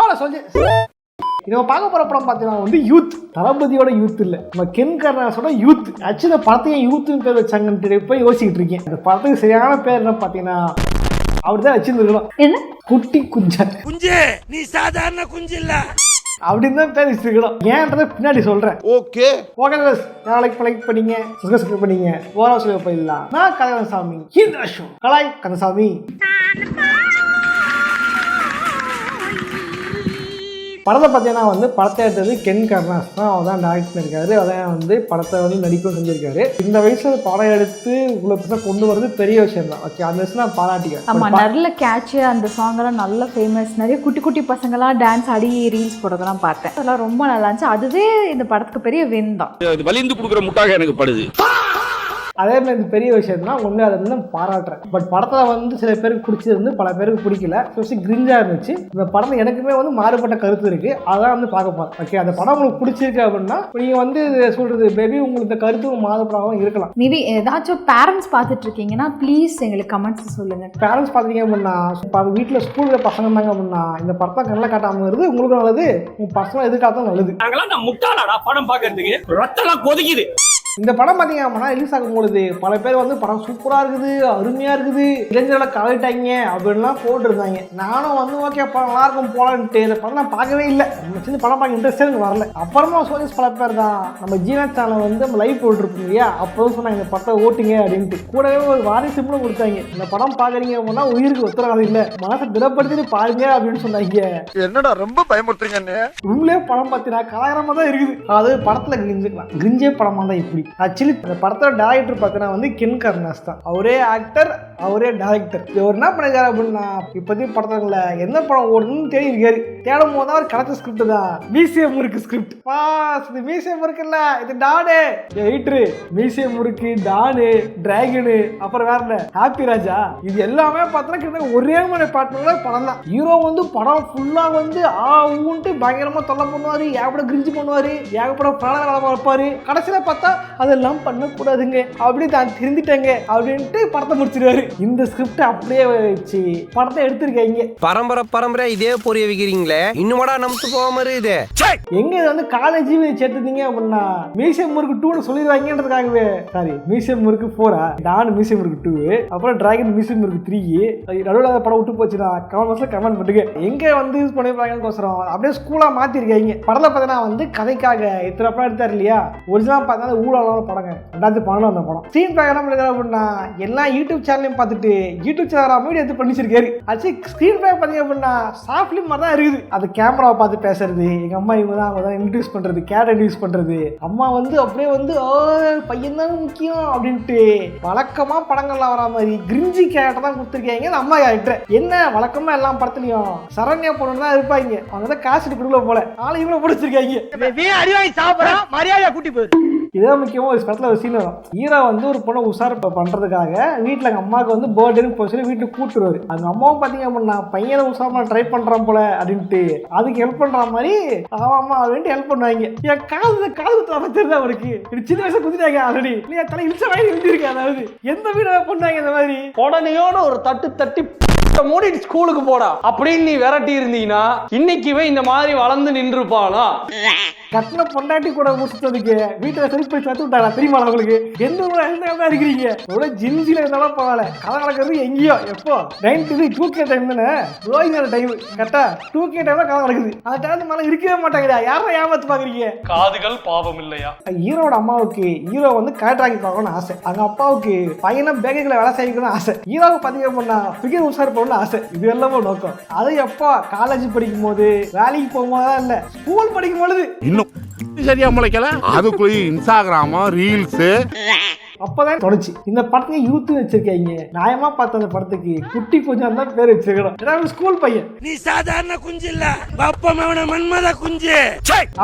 நான் சொல்லி நம்ம பார்க்க போற படம் பார்த்தீங்கன்னா வந்து யூத். தளபதியோட யூத் இல்லை, நம்ம கென் கருணாஸோட யூத். ஆக்சுவலி இந்த படத்தையும் யூத்துன்னு பேர் வச்சாங்கன்னு போய் யோசிச்சுட்டு இருக்கேன். இந்த படத்துக்கு சரியான பேர் என்ன பார்த்தீங்கன்னா அப்படிதான் வச்சிருந்துருக்கணும். என்ன குட்டி குஞ்சா குஞ்சு, நீ சாதாரண குஞ்சு இல்ல அப்படின்னு தான் பேர் வச்சிருக்கணும். ஏன்றதை பின்னாடி சொல்றேன். ஓகே ஓகே லைக் பண்ணீங்க, சப்ஸ்கிரைப் பண்ணீங்க. ஓரா சொல்ல போயிடலாம். நான் கந்தசாமி, இந்த ஷோ கலாய் கந்தசாமி. படத்தை பார்த்தீங்கன்னா வந்து படத்தை எடுத்தது கென் கருணாஸ் தான். அவர் தான் டைரக்ட் பண்ணியிருக்காரு. அதான் வந்து படத்தை வந்து நடிக்கவும் செஞ்சிருக்காரு. இந்த வயசுல படம் எடுத்து இவ்வளோ பெருசாக கொண்டு வரது பெரிய விஷயம் தான். ஓகே, அந்த விஷயம் நான் பாராட்டிக்கிறேன். ஆமாம், நல்ல கேட்சு. அந்த சாங்கெல்லாம் நல்ல ஃபேமஸ். நிறைய குட்டி குட்டி பசங்களாம் டான்ஸ் ஆடி ரீல்ஸ் போடுறதெல்லாம் பார்த்தேன். அதெல்லாம் ரொம்ப நல்லா இருந்துச்சு. அதுவே இந்த படத்துக்கு பெரிய வின் தான். வலிந்து கொடுக்குற முட்டாக எனக்கு படுது. அதே மாதிரி இந்த பெரிய விஷயம்னா ஒன்று அதை வந்து பாராட்டுறேன். பட் படத்தில் வந்து சில பேருக்கு பிடிச்சிருந்து பல பேருக்கு பிடிக்கல. கிரிஞ்சாக இருந்துச்சு. இந்த படத்தில் எனக்குமே வந்து மாறுபட்ட கருத்து இருக்குது. அதான் வந்து பார்க்க போகிறேன். ஓகே, அந்த படம் உங்களுக்கு பிடிச்சிருக்கு அப்படின்னா நீங்கள் வந்து சொல்கிறது பேபி உங்களுக்கு இந்த கருத்து மாறுபடாமல் இருக்கலாம். மேபி ஏதாச்சும் பேரண்ட்ஸ் பார்த்துட்டு இருக்கீங்கன்னா ப்ளீஸ் எங்களுக்கு கமெண்ட்ஸ் சொல்லுங்கள். பேரண்ட்ஸ் பார்த்தீங்க அப்படின்னா இப்போ வீட்டில் ஸ்கூலில் பசங்க இருந்தாங்க அப்படின்னா இந்த படத்தை கண்ணில் காட்டாமல் வருது உங்களுக்கு நல்லது, உங்கள் பசங்க எதிர்காலத்தான் நல்லது. நாங்களாம் முட்டாளாடா படம் பார்க்கறதுக்கு ரத்தம்லாம் கொதிக்குது. இந்த படம் பார்த்தீங்க அப்படின்னா ரிலீஸ் ஆகும்பொழுது பல பேர் வந்து படம் சூப்பராக இருக்குது, அருமையாக இருக்குது, இளைஞர்களை கலட்டாங்க அப்படின்லாம் போட்டுருந்தாங்க. நானும் வந்து ஓகே படம் நல்லா இருக்கும் போலான்ட்டு இந்த படம் நான் பார்க்கவே இல்லை. நம்ம சின்ன படம் பார்க்க இன்ட்ரெஸ்டே எனக்கு வரல. அப்புறமா சோனிஸ் பல பேர் தான் நம்ம ஜீனா சேனல் வந்து நம்ம லைவ் போட்டுருப்போம் இல்லையா, அப்போதும் சொன்னாங்க இந்த படத்தை ஓட்டுங்க அப்படின்ட்டு. கூடவே ஒரு வாரிசும் கொடுத்தாங்க. இந்த படம் பார்க்குறீங்க அப்படின்னா உயிருக்கு உத்தரவாதம் இல்லை, மனசை திடப்படுத்திட்டு பாருங்க அப்படின்னு சொன்னாங்க. என்னடா ரொம்ப பயமுறுத்துறீங்க. உங்களே படம் பார்த்தீங்கன்னா கலாகரமாக தான் இருக்குது. அதாவது படத்தில் கிரிஞ்சுக்கலாம். கிரிஞ்சே படமாக தான் இப்படி. ஆக்சுவலி இந்த படத்தோட டைரக்டர் பார்த்தீங்கன்னா வந்து கென் கருணாஸ் தான். அவரே ஆக்டர், அவரே டைரக்டர். இவர் என்ன பண்ணிருக்காரு அப்படின்னா இப்போதைக்கு படத்துல என்ன படம் ஓடுதுன்னு தேடி இருக்காரு. தேடும் போது அவர் கிடைச்ச ஸ்கிரிப்ட் தான் மியூசியம் முறுக்கு ஸ்கிரிப்ட். இது மியூசியம் முறுக்குல்ல, இது டானு எயிட்ரு, மியூசியம் முறுக்கு, டானு, டிராகனு, அப்புறம் வேற என்ன ஹாப்பி ராஜா. இது எல்லாமே பார்த்தோன்னா ஒரே மாதிரி பாட்டுல படம் தான். ஹீரோ வந்து படம் ஃபுல்லா வந்து ஊன்ட்டு பயங்கரமா தொல்லை பண்ணுவாரு, ஏகப்பட கிரிஞ்சு பண்ணுவாரு, ஏகப்பட பிராண வைப்பாரு. கடைசியில பார்த்தா அதெல்லாம் பண்ணக்கூடாதுங்க அப்படி தான் திருந்திட்டாங்க அப்படின்ட்டு படத்தை முடிச்சிருவாரு. இந்த ஸ்கிரிப்ட் அப்படியே வச்சு படத்தை எடுத்திருக்காங்க. பரம்பரை இதே பொரிய வைக்கிறீங்களே, இன்னுமாடா நமக்கு போக மாதிரி இது எங்க இது வந்து காலேஜ் சேர்த்துட்டீங்க அப்படின்னா மியூசியம் முறுக்கு 2 சொல்லிடுவாங்கன்றதுக்காகவே. சாரி, மியூசியம் முறுக்கு 4, டான் மியூசியம் முறுக்கு 2, அப்புறம் டிராகன் மியூசியம் முறுக்கு 3. நடுவில் படம் விட்டு போச்சுன்னா கமெண்ட் பண்ணுங்க. எங்க வந்து யூஸ் பண்ணிருப்பாங்கன்னு அப்படியே ஸ்கூலா மாத்திருக்காங்க. படத்தை பார்த்தீங்கன்னா வந்து கதைக்காக இத்தனை படம் எடுத்தாரு இல்லையா. ஒரிஜினலா பார்த்தா ஊழலான படங்க 2012 அந்த படம். ஸ்க்ரீன் பிளே என்ன பண்ணிருக்காரு அப்படின்னா எல்லா யூடியூப் சேனலையும் பார்த்துட்டு யூடியூப் சேனல் மீடியா எடுத்து பண்ணிச்சிருக்காரு. ஆச்சு ஸ்க்ரீன் பிளே பார்த்தீங்க அப்படின்னா ஷார்ட் ஃபிலிம் மாதிரி தான் இருக்குது. அது கேமராவை பார்த்து பேசுறது, எங்க அம்மா இவங்க தான் அவங்க தான் இன்ட்ரடியூஸ் பண்றது, கேட் இன்ட்ரடியூஸ் பண்றது, அம்மா வந்து அப்படியே வந்து பையன் தான் முக்கியம் அப்படின்ட்டு வழக்கமா படங்கள்லாம் வரா மாதிரி கிரிஞ்சி கேரக்டர் தான் கொடுத்துருக்காங்க. அந்த அம்மா கேரக்டர் என்ன வழக்கமா எல்லா படத்துலயும் சரண்யா பொண்ணு தான் இருப்பாங்க. அவங்க தான் காசு கொடுக்கல போல ஆளை இவ்வளவு பிடிச்சிருக்காங்க. மரியாதையா கூட்டி போயிரு. இதான் முக்கியமாக ஒரு படத்தில் ஒரு சீன் வரும். ஹீரோ வந்து ஒரு பொண்ணை உஷார் பண்ணுறதுக்காக வீட்டில் எங்கள் அம்மாவுக்கு வந்து பர்த்டேன்னு போய் சொல்லி வீட்டுக்கு கூட்டுருவாரு. அந்த அம்மாவும் பார்த்தீங்க அப்படின்னா பையனை உஷாரமாக ட்ரை பண்ணுறான் போல அப்படின்ட்டு அதுக்கு ஹெல்ப் பண்ணுற மாதிரி அம்மா அப்படின்ட்டு ஹெல்ப் பண்ணுவாங்க. என் காது குத்துறாம தெரியுது அவருக்கு. சின்ன வயசு குத்திட்டாங்க ஆல்ரெடி. இல்லையா தலை இழிச்ச வாங்கி எழுதிருக்கேன். அதாவது எந்த வீடு பண்ணாங்க இந்த மாதிரி உடனேயோட ஒரு தட்டி மூடி ஸ்கூலுக்கு போடா அப்படின்னு நீ விரட்டி இருந்தீங்கன்னா இன்னைக்குவே இந்த மாதிரி வளர்ந்து நின்றுப்பானா. கட்டின பொண்டாட்டி கூட முடிச்சதுக்கு வீட்டில் செல்ஃப் போய் சேர்த்து விட்டாங்க. தெரியுமா உங்களுக்கு? எந்த ஊர் தான் இருக்கிறீங்க. எவ்வளோ ஜின்சியில் இருந்தாலும் பரவாயில்ல. கதை நடக்கிறது எங்கேயோ எப்போ 2K டைம் தானே. டைம் கரெக்டா 2K டைம் தான் கதை நடக்குது. அந்த டைம் மேலே இருக்கவே மாட்டாங்கடா. யாரும் ஏமாத்து பாக்குறீங்க? காதுகள் பாவம் இல்லையா? ஹீரோட அம்மாவுக்கு ஹீரோ வந்து கரெக்டாகி பார்க்கணும்னு ஆசை. அவங்க அப்பாவுக்கு பையனை பேக்கரியில் வேலை செய்யணும்னு ஆசை. ஹீரோவுக்கு பார்த்தீங்க அப்படின்னா ஃபிகர் உஷார் பண்ணணும்னு ஆசை. இது எல்லாமே நோக்கம். அது எப்போ காலேஜ் படிக்கும் போது வேலைக்கு போகும்போது இல்ல ஸ்கூல் படிக்கும் பொழுது சரியா முளைக்கல. அதுக்குள்ளே இன்ஸ்டாகிராமா ரீல்ஸ் அப்பதான் தொடச்சு இந்த படத்துக்கு யூத் வச்சிருக்கீங்க. நியாயமா பார்த்த அந்த படத்துக்கு குட்டி கொஞ்சம் தான் பேர் வச்சிருக்கணும். ஸ்கூல் பையன், நீ சாதாரண குஞ்சு இல்ல, பப்பமவன மன்மத குஞ்சு.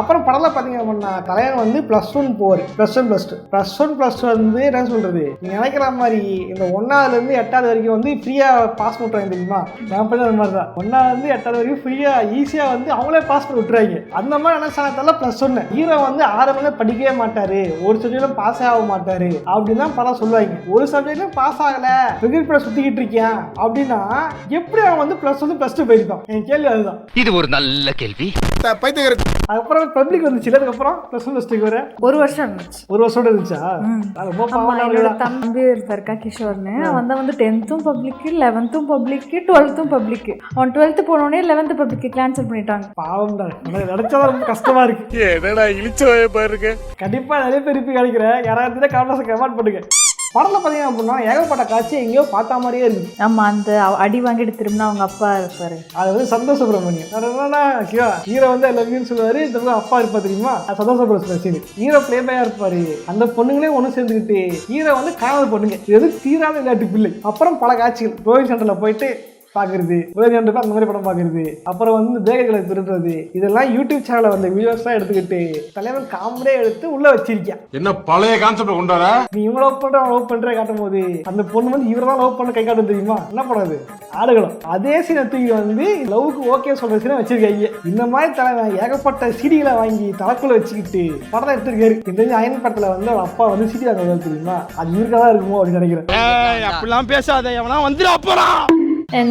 அப்புறம் படத்துல பாத்தீங்க அப்படின்னா தலைவன் வந்து +1 போவாரு. +1 வந்து என்ன சொல்றது, நீங்க நினைக்கிற மாதிரி இந்த 1ஆவதுல இருந்து 8ஆவது வரைக்கும் வந்து ஃப்ரீயா பாஸ் பண்ணுறாங்க தெரியுமா? நான் பண்ண அந்த மாதிரிதான் 1ஆவதுல இருந்து 8ஆவது வரைக்கும் ஃப்ரீயா ஈஸியா வந்து அவங்களே பாஸ் பண்ணி விட்டுறாங்க. அந்த மாதிரி நினைச்சால +1 ஹீரோ வந்து 6 மணி படிக்கவே மாட்டாரு, ஒரு சொல்லியிலும் பாஸ் ஆக மாட்டாரு அப்படின்னு தான் பல சொல்லுவாங்க. ஒரு சப்ஜெக்ட்ல பாஸ் ஆகல வெகுப்பட சுத்திக்கிட்டு இருக்கியான் அப்படின்னா எப்படி அவன் வந்து +1 +2 போயிருக்கான்? என் கேள்வி அதுதான். இது ஒரு நல்ல கேள்வி. அதுக்கப்புறம் பப்ளிக் வந்துச்சு. அதுக்கப்புறம் +1 +2 வர 1 வருஷம் இருந்துச்சு. 1 வருஷம் இருந்துச்சா? அது ரொம்ப ஆமா, என்னோட தம்பி இருக்கார் கிஷோர்னு. அவன் தான் வந்து 10th public, 11th public, 12th public. அவன் 12th போனோடனே 11th பப்ளிக் கேன்சல் பண்ணிட்டாங்க. பாவம் தான். நினைச்சா ரொம்ப கஷ்டமா இருக்கு. என்னடா இழிச்சவே பாருங்க. கண்டிப்பா நிறைய பேர் இப்ப கிடைக்கிறேன். யாராவது கமெண்ட்ஸ் கமெண்ட் பண்ணுங்க. படத்துல பாத்தீங்க அப்படின்னா ஏகப்பட்ட காட்சி எங்கேயோ பார்த்த மாதிரியே இருக்கு. ஆமா, அந்த அடி வாங்கிட்டு திரும்பினா அவங்க அப்பா இருப்பாரு. அது வந்து சந்தோஷ் சுப்ரமணியம். என்னன்னா ஹீரோ வந்து லவ்யூன்னு சொல்லுவாரு, இந்த அப்பா இருப்பா தெரியுமா, சந்தோஷ் சுப்ரமணியம். ஹீரோ பிளே பாயா இருப்பாரு. அந்த பொண்ணுங்களே ஒண்ணு சேர்ந்துக்கிட்டு ஹீரோ வந்து காதல் பொண்ணுங்க. இது வந்து தீராத விளையாட்டு பிள்ளை. அப்புறம் பல காட்சிகள் ரோஹித் சென்டர்ல போயிட்டு பாக்குறது, அந்த மாதிரி படம் பாக்குறது, அப்புறம் வந்து பேகர்களை திருடுறது, இதெல்லாம் யூடியூப் சேனல்ல வந்த வீடியோஸ் எல்லாம் எடுத்துக்கிட்டு தலைவன் காமெடியே எடுத்து உள்ள வச்சிருக்கேன். என்ன பழைய கான்செப்ட் கொண்டாட நீ இவங்க லவ் பண்ற காட்டும் போது அந்த பொண்ணு வந்து இவரை தான் லவ் பண்ண கை காட்டும் தெரியுமா? என்ன பண்ணது ஆடுகளும் அதே சீனை தூக்கி வந்து லவ்வுக்கு ஓகே சொல்ற சீனை வச்சிருக்காங்க. இந்த மாதிரி தலைவன் ஏகப்பட்ட சீடிகளை வாங்கி தலைக்குள்ள வச்சுக்கிட்டு படத்தை எடுத்துருக்காரு. இந்த அயன் படத்துல வந்து அவன் அப்பா வந்து சீடி வாங்க தெரியுமா, அது இருக்கதான் இருக்குமோ அப்படின்னு நினைக்கிறேன். அப்படிலாம் பேசாத, எவனா வந்துடா போறான்.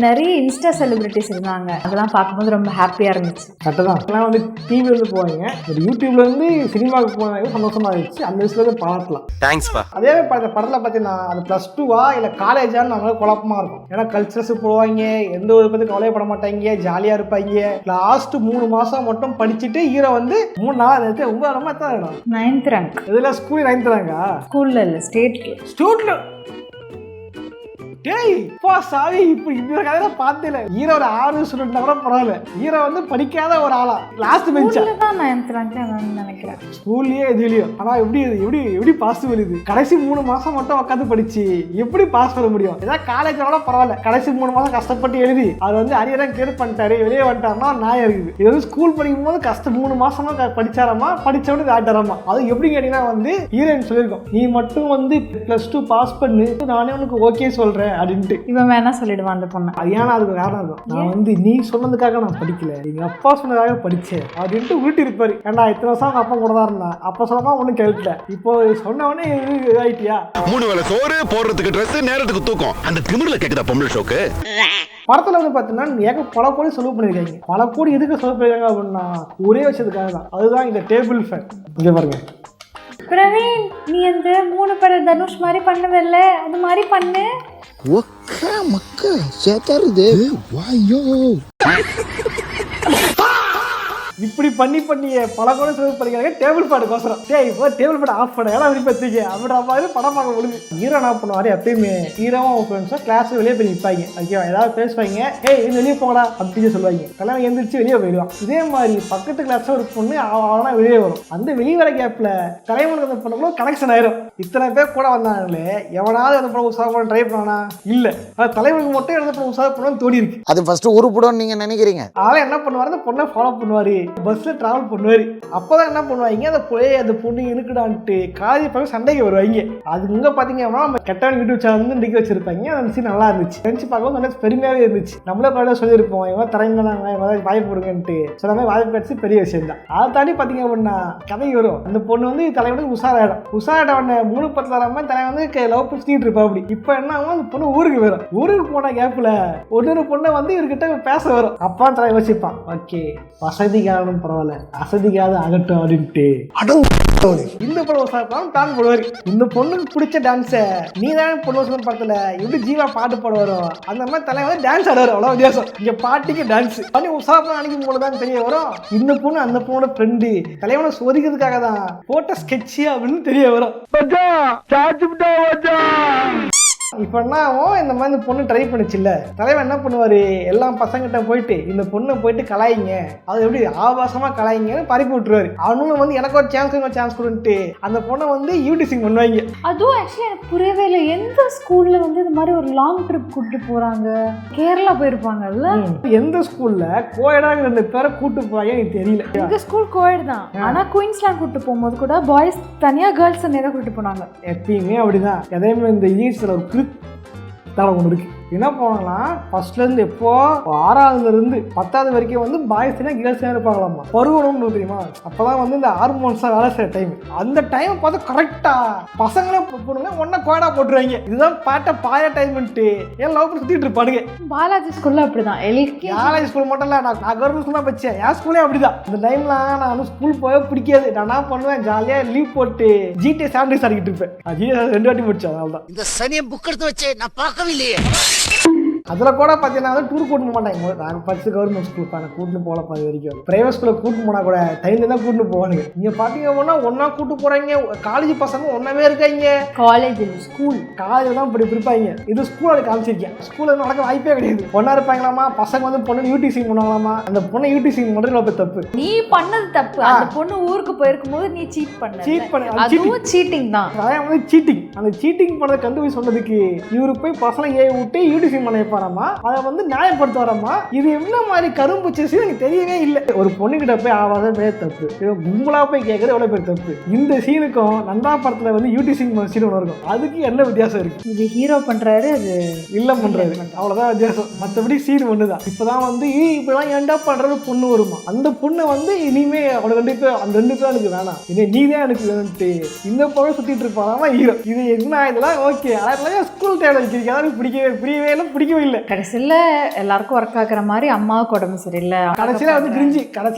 நிறைய இன்ஸ்டா செலிபிரிட்டிஸ் இருந்தாங்க. அதெல்லாம் பார்க்கும்போது ரொம்ப ஹாப்பியா இருந்துச்சு. கரெக்டாக தான். எல்லாம் வந்து டிவில இருந்து போவாங்க, ஒரு யூடியூப்ல இருந்து சினிமாவுக்கு போனாங்க. சந்தோஷமா இருந்துச்சு. அந்த விஷயத்துல இருந்து பார்க்கலாம். தேங்க்ஸ்பா. அதே படத்துல பார்த்தீங்கன்னா அது +2வா இல்லை காலேஜான்னு நம்மளால குழப்பமா இருக்கும். ஏன்னா கல்ச்சரல்ஸ் போடுவாங்க, எந்த ஒரு பத்தி கவலைப்பட மாட்டாங்க, ஜாலியா இருப்பாங்க. லாஸ்ட் 3 மாசம் மட்டும் படிச்சுட்டு ஹீரோ வந்து 3 நாள் எடுத்து 9 எத்தனை இடம் 9th ரேங்க். இதெல்லாம் ஸ்கூல் 9th ரேங்கா? ஸ்கூல்ல இல்ல, ஸ்டேட்ல. டேய் போ சாவி, இப்படி இந்த கதையில பார்த்தேல. ஹீரோ ஒரு 6 ஸ்டூடெண்ட் கூட பரவாயில்ல, ஹீரோ வந்து படிக்காத ஒரு ஆளா லாஸ்ட் பெஞ்சா தான் 9th ரேங்க் நான் நினைக்கிறேன். ஸ்கூல்லயே எதுலயோ. ஆனா எப்படி பாசிபிள் இது? கடைசி 3 மாசம் மட்டும் உட்காந்து படிச்சு எப்படி பாஸ் பண்ண முடியும்? ஏதாவது காலேஜோட பரவாயில்ல, கடைசி 3 மாசம் கஷ்டப்பட்டு எழுதி அது வந்து அரியரம் கிளியர் பண்ணிட்டாரு, வெளியே வந்துட்டாருன்னா நியாயம் இருக்குது. இது வந்து ஸ்கூல் படிக்கும் போது கஷ்டம் 3 மாசமா படிச்சாராமா, படிச்சவனு ஆட்டாராமா. அது எப்படி கேட்டீங்கன்னா வந்து ஹீரோயின் சொல்லியிருக்கோம், நீ மட்டும் வந்து +2 பாஸ் பண்ணு, நானே உனக்கு ஓகே சொல்றேன் அப்படின்ட்டு. இவன் வேணா சொல்லிடுவான் அந்த பொண்ணு. அது ஏன்னா அதுக்கு காரணம் இருக்கும். நான் வந்து நீ சொன்னதுக்காக நான் படிக்கல, எங்க அப்பா சொன்னதுக்காக படிச்சேன் அப்படின்ட்டு உருட்டி இருப்பாரு. ஏன்னா இத்தனை வருஷம் அவங்க அப்பா கூட தான் இருந்தான், அப்ப சொன்னமா ஒன்னும் கேட்கல, இப்போ சொன்னவனே ஆயிட்டியா? 3 வேளை சோறு போடுறதுக்கு ட்ரெஸ், நேரத்துக்கு தூக்கம், அந்த திமிர்ல கேக்குதா பொம்பளை ஷோக்கு? படத்துல வந்து பாத்தீங்கன்னா பல கோடி செலவு பண்ணிருக்காங்க. பல கோடி எதுக்கு செலவு பண்ணிருக்காங்க அப்படின்னா ஒரே விஷயத்துக்காக தான். அதுதான் இந்த டேபிள் ஃபேன். இங்க பாருங்க பிரவீன், நீ அந்த 3 பட தனுஷ் மாதிரி பண்ணவில்ல, அது மாதிரி பண்ணு. ஒக்கா மக்கா சேத்தாருது வாயோ. இப்படி பண்ணி பல கூட செலவு பண்ணிக்கிறாங்க டேபிள் பாடுக்கோசரம். டேய் இப்போ டேபிள் பாடு ஆஃப் பண்ண ஏன்னா அப்படி பத்திக்க அப்படின்ற மாதிரி படம் பார்க்க முடியுது. ஹீரோ என்ன பண்ணுவாரு, எப்பயுமே ஹீரோவும் ஃப்ரெண்ட்ஸும் கிளாஸ் வெளியே போய் நிற்பாங்க. ஓகேவா, ஏதாவது பேசுவாங்க, ஏய் இது வெளியே போகலாம் அப்படின்னு சொல்லுவாங்க. தலைவன் எந்திரிச்சு வெளியே போயிடுவான். இதே மாதிரி பக்கத்து கிளாஸ்ல ஒரு பொண்ணு அவனா வெளியே வரும். அந்த வெளியே வர கேப்ல தலைவனுக்கு அந்த பொண்ணுக்குள்ள கனெக்ஷன் ஆயிரும். இத்தனை பேர் கூட வந்தாங்களே, எவனாவது அந்த பொண்ணு உற்சாகம் பண்ண ட்ரை பண்ணானா? இல்ல, அது தலைவனுக்கு மட்டும் எழுத பொண்ணு உற்சாகம் பண்ணணும்னு தோடி இருக்கு. அது ஃபர்ஸ்ட் உருப்படும் நீங்க நினைக்கிறீங்க. அதெல்லாம் என்ன பண்ணுவாரு, அந்த பொண்ணை ஃபாலோ பண்ணுவாரு, பஸ்ல டிராவல் பண்ணுவாரு. அப்பதான் என்ன பண்ணுவாங்க, அந்த பொண்ணு இருக்குடான்ட்டு காலேஜ் பக்கம் சண்டைக்கு வருவாங்க. அது இங்க பாத்தீங்கன்னா நம்ம கெட்டவன் யூடியூப் சேனல் வந்து நிக்க வச்சிருப்பாங்க. அந்த சீன் நல்லா இருந்துச்சு, நினைச்சு பார்க்கவும் நல்லா பெருமையாவே இருந்துச்சு. நம்மளே காலையில சொல்லியிருப்போம், இவன் தரங்கனாங்க, இவன் வாய்ப்பு கொடுங்கன்ட்டு. சில மாதிரி வாய்ப்பு கிடைச்சி பெரிய விஷயம் தான். அதை தாண்டி பாத்தீங்க அப்படின்னா கதை வரும். அந்த பொண்ணு வந்து தலைவனுக்கு உஷாராயிடும். 3 10 வராம தலை வந்து லவ் பண்ணிட்டு இருப்பா. அப்படி இப்ப என்ன ஆகும், அந்த பொண்ணு ஊருக்கு வரும். ஊருக்கு போன கேப்ல ஒன்னொரு பொண்ணை வந்து இவர்கிட்ட பேச வரும். அப்பா தலை யோசிப்பான், ஓகே வசதிக்காரனும் பரவாயில்ல, அசதிக்காத அகட்டும் அப்படின்ட்டு இந்த படம் பிளான் போடுவாரு. இந்த பொண்ணுக்கு பிடிச்ச டான்ஸ நீ தானே பொண்ணு படத்துல எப்படி ஜீவா பாட்டு பாட வரும், அந்த மாதிரி தலை வந்து டான்ஸ் ஆடுவாரு. அவ்வளவு வித்தியாசம். இங்க பாட்டுக்கு டான்ஸ் பண்ணி உற்சாகம் அன்னைக்கு போலதான் தெரிய வரும். இந்த பொண்ணு அந்த பொண்ணோட ஃப்ரெண்டு, தலைவனை சோதிக்கிறதுக்காக தான் போட்ட ஸ்கெட்ச் அப்படின்னு தெரிய வரும். இப்போ என்ன ஆகும், இந்த மாதிரி இந்த பொண்ணு ட்ரை பண்ணிச்சுல்ல, தலைவன் என்ன பண்ணுவாரு, எல்லா பசங்கிட்ட போயிட்டு இந்த பொண்ணை போயிட்டு கலாயிங்க, அது எப்படி ஆபாசமா கலாயிங்கன்னு பரப்பி விட்டுருவாரு. அவனும் வந்து எனக்கு ஒரு சான்ஸ் கொடுன்ட்டு அந்த பொண்ணை வந்து யூடிசிங் பண்ணுவாங்க. அதுவும் ஆக்சுவலி எனக்கு புரியவே இல்லை, எந்த ஸ்கூல்ல வந்து இந்த மாதிரி ஒரு லாங் ட்ரிப் கூட்டு போறாங்க? கேரளா போயிருப்பாங்கல்ல. எந்த ஸ்கூல்ல கோயடாங்க 2 பேரை கூட்டு போவாங்க எனக்கு தெரியல. எங்க ஸ்கூல் கோயட் தான், ஆனா குயின்ஸ்லாண்ட் கூட்டு போகும்போது கூட பாய்ஸ் தனியா கேர்ள்ஸ் தனியா கூட்டு போனாங்க. எப்பயுமே அப்படிதான். அதே மாதிரி இந்த இங்கிலீஷ்ல ஒரு தலை ஒன்று இருக்கு. என்ன போனாங்கன்னா ஃபர்ஸ்ட்லேருந்து எப்போ 6ஆவதுலேருந்து 10வது வரைக்கும் வந்து பாய்ஸ் தான் கேர்ள்ஸ் தான் இருப்பாங்களாமா. பருவம்னு தெரியுமா? அப்போதான் வந்து இந்த ஹார்மோன்ஸ்லாம் வேலை செய்கிற டைம். அந்த டைம் பார்த்து கரெக்டாக பசங்களே பொண்ணுங்க ஒன்றா கோடா போட்டுருவாங்க. இதுதான் பாட்ட பாய டைம்ன்ட்டு ஏன் லவ் பண்ணி சுற்றிட்டு இருப்பானுங்க. பாலாஜி ஸ்கூல்ல அப்படிதான். காலேஜ் ஸ்கூல் மட்டும் இல்லை, நான் கவர்மெண்ட் ஸ்கூல் தான் படித்தேன். என் ஸ்கூலே அப்படிதான். இந்த டைம்லாம் நான் வந்து ஸ்கூல் போக பிடிக்காது. நான் என்ன பண்ணுவேன், ஜாலியாக லீவ் போட்டு GTA சாண்டர்ஸ் ஆடிக்கிட்டு இருப்பேன். GTA 2 வாட்டி முடிச்சேன். அதனால்தான் இந்த சனியை புக் எடுத்து வச்சு நான் பார்க்கவில்லையே. அதில் கூட பார்த்தீங்கன்னா வந்து டூர் கூட்டு போக மாட்டாங்க. நாங்கள் படிச்சு கவர்மெண்ட் ஸ்கூல் நான் கூட்டு போகல பாதி வரைக்கும். பிரைவேட் ஸ்கூலில் கூட்டு போனால் கூட டைம்ல தான் கூட்டு போவானுங்க. நீங்கள் பார்த்தீங்க அப்படின்னா ஒன்றா கூட்டு போகிறாங்க. காலேஜ் பசங்க ஒன்றாவே இருக்காங்க. காலேஜ் ஸ்கூல் காலேஜில் தான் இப்படி இருப்பாங்க. இது ஸ்கூலில் காமிச்சிருக்கேன். ஸ்கூலில் நடக்க வாய்ப்பே கிடையாது. ஒன்றா இருப்பாங்களாமா. பசங்க வந்து பொண்ணு யூடிசிங் பண்ணுவாங்களாமா. அந்த பொண்ணை யூடிசிங் பண்ணுறது போய் தப்பு. நீ பண்ணது தப்பு. அந்த பொண்ணு ஊருக்கு போயிருக்கும் போது நீ சீட் பண்ண அதுவும் சீட்டிங் தான். அதான் வந்து சீட்டிங். அந்த சீட்டிங் பண்ணதை கண்டுபிடி சொன்னதுக்கு இவரு போய் பசங்க ஏ விட்டு யூடிசிங் பண்ண வைப்பாராமா. அதை வந்து நியாயப்படுத்த வராமா. இது என்ன மாதிரி கரும்பு சேசி எனக்கு தெரியவே இல்லை. ஒரு பொண்ணு கிட்ட போய் ஆவாத பேர் தப்பு. கும்பலா போய் கேட்கறது எவ்வளவு பேர் தப்பு. இந்த சீனுக்கும் நந்தா படத்துல வந்து யூடிசிங் சீன் ஒன்று இருக்கும். அதுக்கு என்ன வித்தியாசம் இருக்கு? இது ஹீரோ பண்றாரு, அது இல்ல பண்றாரு, அவ்வளவுதான் வித்தியாசம். மற்றபடி சீன் ஒண்ணுதான். இப்பதான் வந்து இப்பெல்லாம் ஏண்டா பண்றது பொண்ணு வருமா. அந்த பொண்ணு வந்து இனிமே அவனுக்கு 2 பேர், அந்த 2 பேரும் எனக்கு வேணாம், இது நீதான் எனக்கு வேணும்ட்டு இந்த பொண்ணு சுத்திட்டு இருப்பாராமா ஹீரோ. இது என்ன இதெல்லாம் ஓகே. அதெல்லாம் ஸ்கூல் டைம்ல வைக்கிறீங்க. அதாவது பிடிக்கவே இல்லை, பிடிக்கவே இல்லை. கடைசியில் எல்லாருக்கும் ஒர்க் ஆகுற மாதிரி அம்மாவுக்கு உடம்பு சரியில்லை. கடைசியில் வந்து கிரிஞ்சி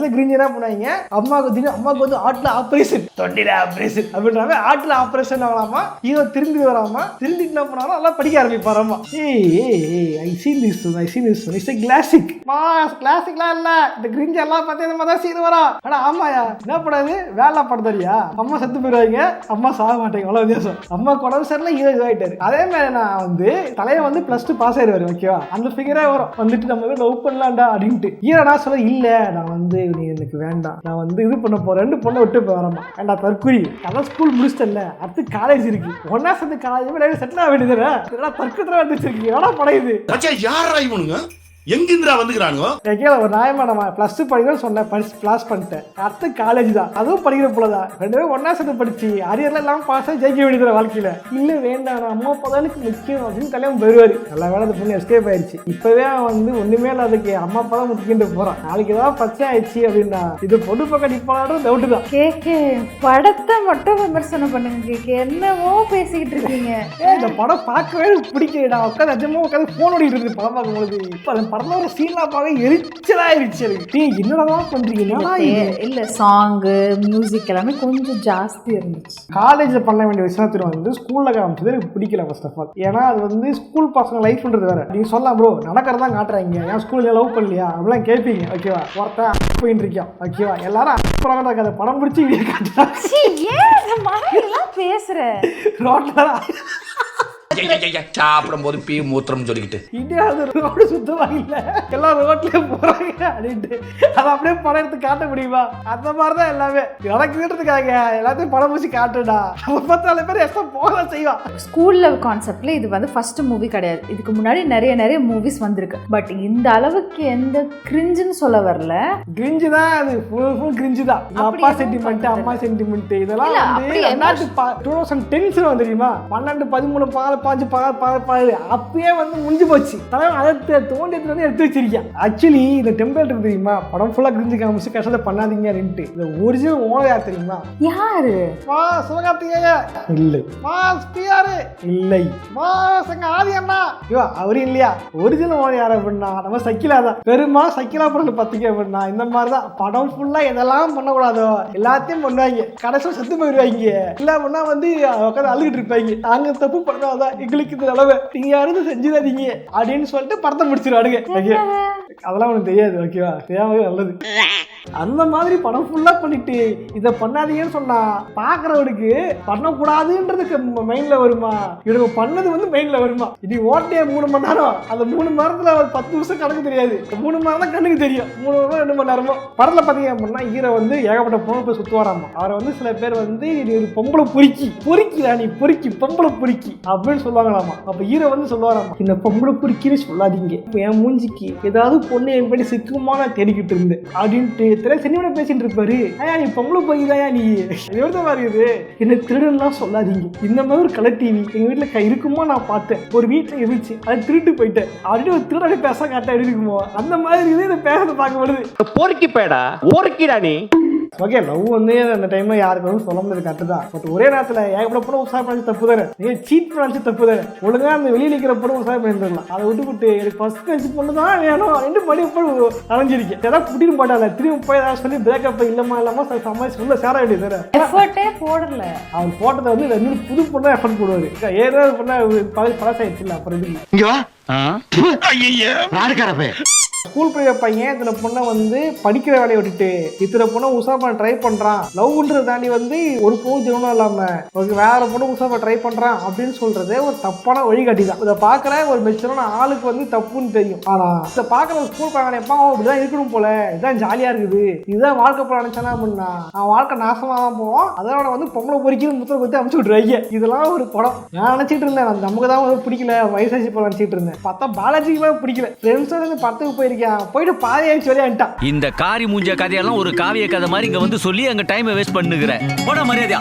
என்ன பண்ணுவாங்க, அம்மாவுக்கு வந்து ஆட்டில் ஆப்ரேஷன், தொண்டில ஆப்ரேஷன் அப்படின்றாங்க. ஆட்டில் ஆப்ரேஷன் ஆகலாமா. ஹீரோ திரும்பி வராமா. திரும்பிட்டு என்ன பண்ணாலும் நல்லா படிக்க ஆரம்பிப்பாராமா. I seen this it's a classic. கிளாசிக்லாம் இல்ல, இந்த கிரிஞ்சி எல்லாம் பார்த்து இந்த மாதிரி தான் சீன் வரா. ஆனா ஆமாயா, என்ன படாது வேலை படுத்தறியா. அம்மா செத்து போயிடுவாங்க, அம்மா சாக மாட்டேங்க. அவ்வளவு வித்தியாசம். அம்மா உடம்பு சரியில்லை, ஹீரோ இதாயிட்டாரு. அதே மாதிரி நான் வந்து தலையை வந்து +2 பாஸ் ஆயிடுவாரு. ஓகேவா, அந்த ஃபிகரே வரும். வந்துட்டு நம்ம லவ் பண்ணலாம்டா அப்படின்ட்டு ஹீரோ நான் சொல்ல இல்ல, நான் வந்து நீ எனக்கு வேண்டாம், நான் வந்து இது பண்ண போறேன், 2 பொண்ணை விட்டு போய் வரமா. வேண்டாம் தற்கொலை. அதான் ஸ்கூல் முடிச்சிட்டல, அடுத்து காலேஜ் இருக்கு. ஒன்னா சேர்ந்து காலேஜ் செட்டில் ஆக வேண்டியது. தற்கொலை வந்துச்சிருக்கீங்க. எவ்வளோ படையுது யாரா இவனுங்க, எங்கிருந்துடா வந்துக்கிறாங்க? ஒரு நியாயமான +2 படிக்கணும்னு சொன்னேன், பாஸ் பண்ணிட்டேன். அடுத்து காலேஜ் தான், அதுவும் படிக்கிற போலதான். 2 பேரும் ஒன்னா சேர்ந்து படிச்சு அரியர்லாம் இல்லாம பாஸ் ஆகி ஜெயிக்க வேண்டியது வாழ்க்கையில. இல்ல வேண்டாம், நான் அம்மா அப்பா தான் முக்கியம் அப்படின்னு கல்யாணம் பெறுவாரு. நல்ல வேலை அந்த பொண்ணு எஸ்கேப் ஆயிடுச்சு. இப்பவே வந்து ஒண்ணுமே இல்லை, அதுக்கு அம்மா அப்பா தான் முக்கிட்டு போறான். நாளைக்கு ஏதாவது பிரச்சனை ஆயிடுச்சு அப்படின்னா இது பொண்ணு பக்கம் நிப்பாடும் டவுட்டு தான். கேக்கே படத்தை மட்டும் விமர்சனம் பண்ணுங்க. கேக்கே என்னவோ பேசிக்கிட்டு இருக்கீங்க. இந்த படம் பார்க்கவே பிடிக்கலடா. உட்காந்து நிஜமா உட்காந்து போன் ஓடிட்டு இருக்கு படம் பார்க்கும்போது. இப்ப படத்துல ஒரு சீன்லாம் பார்க்க எரிச்சலாயிருச்சு எனக்கு. என்னதான் பண்றீங்க? இல்ல சாங்கு மியூசிக் எல்லாமே கொஞ்சம் ஜாஸ்தி இருந்துச்சு. காலேஜ்ல பண்ண வேண்டிய விஷயத்துல வந்து ஸ்கூல்ல காமிச்சது எனக்கு பிடிக்கல ஃபர்ஸ்ட் ஆஃப் ஆல். ஏன்னா அது வந்து ஸ்கூல் பசங்க லைஃப்ன்றது வேற. நீங்க சொல்லலாம் ப்ரோ நடக்கிறதா காட்டுறாங்க, ஏன் ஸ்கூல்ல லவ் பண்ணலையா அப்படிலாம் கேட்பீங்க. ஓகேவா, ஒருத்தன் போயிட்டு இருக்கான். ஓகேவா, எல்லாரும் அதை படம் பிடிச்சி வீடியோ காட்டுறாங்க. பேசுற ரோட்ல சாப்பிடும் போது பீ மூத்திரம் சொல்லிக்கிட்டு இந்தியாவது ரோடு சுத்தமா இல்ல, எல்லாம் ரோட்லயே போறாங்க அப்படின்ட்டு அதை அப்படியே படம் எடுத்து காட்ட முடியுமா? அந்த மாதிரிதான் எல்லாமே நடக்குதுன்றதுக்காக எல்லாத்தையும் படம் பிடிச்சி காட்டுடா. 34 பேர் எக்ஸ்ட்ரா போக செய்வான். ஸ்கூல்ல கான்செப்ட்ல இது வந்து ஃபர்ஸ்ட் மூவி கிடையாது. இதுக்கு முன்னாடி நிறைய மூவிஸ் வந்திருக்கு. பட் இந்த அளவுக்கு எந்த கிரிஞ்சுன்னு சொல்ல வரல. கிரிஞ்சு தான், அது ஃபுல் கிரிஞ்சு தான். அப்பா சென்டிமெண்ட், அம்மா சென்டிமெண்ட் இதெல்லாம் வந்து 2010 தெரியுமா? 12 13 பால் அப்பயே வந்து முடிஞ்சு போச்சு. தலைவன் அதை தோண்டி எடுத்து வச்சிருக்கேன். ஆக்சுவலி இந்த டெம்பிள் தெரியுமா, படம் ஃபுல்லா கிரிஞ்சு காமிச்சு கஷ்டத்தை பண்ணாதீங்க அப்படின்ட்டு. இந்த ஒரிஜினல் ஓனர் யார் தெரியுமா? யாரு? சிவகார்த்திகேய இல்லை, பிஆர் இல்லை, எங்க ஆதி அண்ணா. அவரு இல்லையா? ஒரிஜினல் ஓனர் யார் அப்படின்னா நம்ம சக்கிலா தான். பெரும்பாலும் சக்கிலா படம் பார்த்தீங்க அப்படின்னா இந்த மாதிரிதான் படம் ஃபுல்லா எதெல்லாம் பண்ணக்கூடாதோ எல்லாத்தையும் பண்ணுவாங்க. கடைசியில் செத்து போயிடுவாங்க. இல்ல அப்படின்னா வந்து உட்காந்து அழுகிட்டு இருப்பாங்க. நாங்க தப்பு பண்ணாதான் எங்களுக்கு இந்த அளவு நீங்க யாரும் செஞ்சுதாதீங்க அப்படின்னு சொல்லிட்டு படத்தை முடிச்சிருவானுங்க. அதெல்லாம் உனக்கு தெரியாது. ஓகேவா, தெரியாம நல்லது. அந்த மாதிரி படம் ஃபுல்லா பண்ணிட்டு இதை பண்ணாதீங்கன்னு சொன்னா பாக்குறவனுக்கு பண்ணக்கூடாதுன்றதுக்கு மைண்ட்ல வருமா? இவனுக்கு பண்ணது வந்து மைண்ட்ல வருமா? இது ஓட்டே 3 மணி நேரம், அந்த 3 மணி நேரத்துல 10 நிமிஷம் கணக்கு தெரியாது. 3 மணி நேரம் தான் கண்ணுக்கு தெரியும். 3 மணி நேரம் 2 மணி நேரமோ படத்துல பாத்தீங்க அப்படின்னா ஹீரோ வந்து ஏகப்பட்ட பொண்ணு போய் சுத்துவாராமா. அவரை வந்து சில பேர் வந்து இது ஒரு பொம்பளை பொறுக்கிடா, நீ பொறுக்கி பொம்பளை பொறுக்கி அப்படின்னு சொல்லுவாங்களாமா. அப்ப ஹீரோ வந்து சொல்லுவாராமா, இந்த பொம்பளை பிடிக்கிறே சொல்லாதீங்க, இப்போ என் மூஞ்சிக்கு ஏதாவது பொண்ணு என் பண்ணி சிக்குமா நான் தேடிக்கிட்டு இருந்தேன் அப்படின்ட்டு சினிமா பேசிட்டு இருப்பாரு. நீ பொம்பளை போய்தாயா நீ எவ்வளோ இருக்குது, என்ன திருடன்லாம் சொல்லாதீங்க, இந்த மாதிரி ஒரு கலர் டிவி எங்க வீட்டுல இருக்குமா நான் பார்த்தேன், ஒரு வீட்டுல இருந்துச்சு, அது திருட்டு போயிட்டேன் அப்படின்னு ஒரு திருடாடி பேச காட்ட இருக்குமோ அந்த மாதிரி இருக்குது. இதை பேசுறது பார்க்க வருது போர்க்கி பேடா ஓர்க்கிடா நீ. ஓகே, லவ் வந்து அந்த டைம்ல யாருக்கு வந்து சொல்ல முடியாது, கரெக்டு தான். பட் ஒரே நேரத்தில் ஏகப்பட்ட படம் உற்சாக பண்ணி தப்பு தானே, நீங்கள் சீட் பண்ணி தப்பு தானே. ஒழுங்காக அந்த வெளியில் இருக்கிற படம் உற்சாக பண்ணிடலாம். அதை விட்டு எனக்கு ஃபர்ஸ்ட் வச்சு பொண்ணு தான் வேணும் 2 மணி எப்போ அலைஞ்சிருக்கேன். ஏதாவது புட்டின்னு போட்டால திரும்ப போய் ஏதாவது சொல்லி பிரேக்கப் இல்லாமல் சமாளிச்சு உள்ள சேர வேண்டியது தானே. எஃபர்ட்டே போடல. அவர் போட்டதை வந்து இன்னும் புது பொண்ணா எஃபர்ட் போடுவாரு. ஏதாவது பண்ணா பழசாயிடுச்சு இல்லை, அப்புறம் இருக்கு ஸ்கூல் படிக்கிற பையன் இத்தனை பொண்ணை வந்து படிக்கிற வேலையை விட்டுட்டு இத்தனை பொண்ணை உசாப்பா ட்ரை பண்றான், லவ்ன்றதை தாண்டி வந்து ஒரு பொண்ணு திருவனும் இல்லாம வேற பொண்ணு உசாப்பா ட்ரை பண்றான் அப்படின்னு சொல்றது ஒரு தப்பான வழிகாட்டி தான். இதை பாக்குற ஒரு மெச்சூரான ஆளுக்கு வந்து தப்புன்னு தெரியும். ஆனா இதை பாக்குற ஒரு ஸ்கூல் பையன் எப்பா இப்படிதான் இருக்கணும் போல, இதுதான் ஜாலியா இருக்குது, இதுதான் வாழ்க்கை போல நினைச்சானா அப்படின்னா அவன் வாழ்க்கை நாசமா தான் போவான். அதோட வந்து பொம்பளை பொறிக்கிறது முத்திர பத்தி அமைச்சு விட்டுருவாங்க. இதெல்லாம் ஒரு படம். நான் நினைச்சிட்டு இருந்தேன் நமக்கு தான் வந்து பிடிக்கல வயசாச்சு போல நினைச்சிட்டு இருந்தேன். பார்த்தா பாலாஜிக்குமே பிடிக்கல. ஃப்ரெண்ட்ஸோட படத்துக்கு போயிருக்கேன், போயிட்டு பாதையாச்சு விளையாண்டான். இந்த காரி மூஞ்ச கதையெல்லாம் ஒரு காவிய கதை மாதிரி இங்க வந்து சொல்லி அங்க டைம் வேஸ்ட் பண்ணுகிறேன். போட மரியாதையா.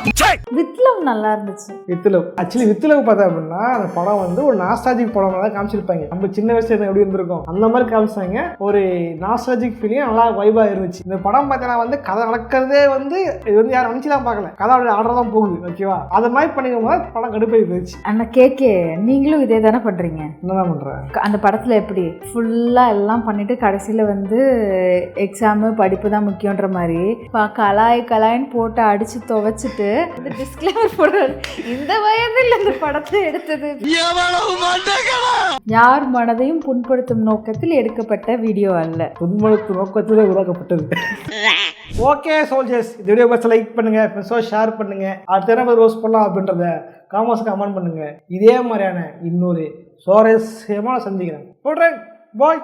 வித்லவ் நல்லா இருந்துச்சு. வித்லவ் ஆக்சுவலி வித்லவ் பார்த்தா அப்படின்னா அந்த படம் வந்து ஒரு நாஸ்டாலஜிக் படம் தான் காமிச்சிருப்பாங்க. நம்ம சின்ன வயசுல எப்படி இருந்திருக்கும் அந்த மாதிரி காமிச்சாங்க. ஒரு நாஸ்டாலஜிக் ஃபீலிங் நல்லா வைபா இருந்துச்சு. இந்த படம் பார்த்தீங்கன்னா வந்து கதை நடக்கிறதே வந்து இது வந்து யாரும் நினைச்சுலாம் பார்க்கல, கதை அப்படியே ஆர்டர் தான் போகுது. ஓகேவா, அதை மாதிரி பண்ணிக்கும் போது படம் கடுப்பாகி போயிடுச்சு. அண்ணா கேக்கே நீங்களும் இதே தானே பண்றீங்க? என்னதான் பண்றேன் அந்த படத்துல எப்படி ஃபுல்லா எல்லாம் பண்ணிட்டு கடைசியில் வந்து எக்ஸாமு படிப்பு தான் முக்கியன்ற மாதிரி கலாயின்னு போட்டு அடித்து துவைச்சிட்டு இந்த டிஸ்க்ளைமர் போடுறாரு. இந்த வயதில் இந்த படத்தை எடுத்தது யார் மனதையும் புண்படுத்தும் நோக்கத்தில் எடுக்கப்பட்ட வீடியோ அல்ல, புண்படுத்தும் நோக்கத்தில் உருவாக்கப்பட்டது. ஓகே சோல்ஜர்ஸ், இந்த வீடியோ பஸ் லைக் பண்ணுங்க, ஃப்ரெண்ட்ஸோட ஷேர் பண்ணுங்க. அடுத்த என்ன ரோஸ் பண்ணலாம் அப்படின்றத காமெண்ட்ஸ் கமெண்ட் பண்ணுங்க. இதே மாதிரியான இன்னொரு சுவாரஸ்யமான சந்திக்கிறேன். போடுறேன் பாய்.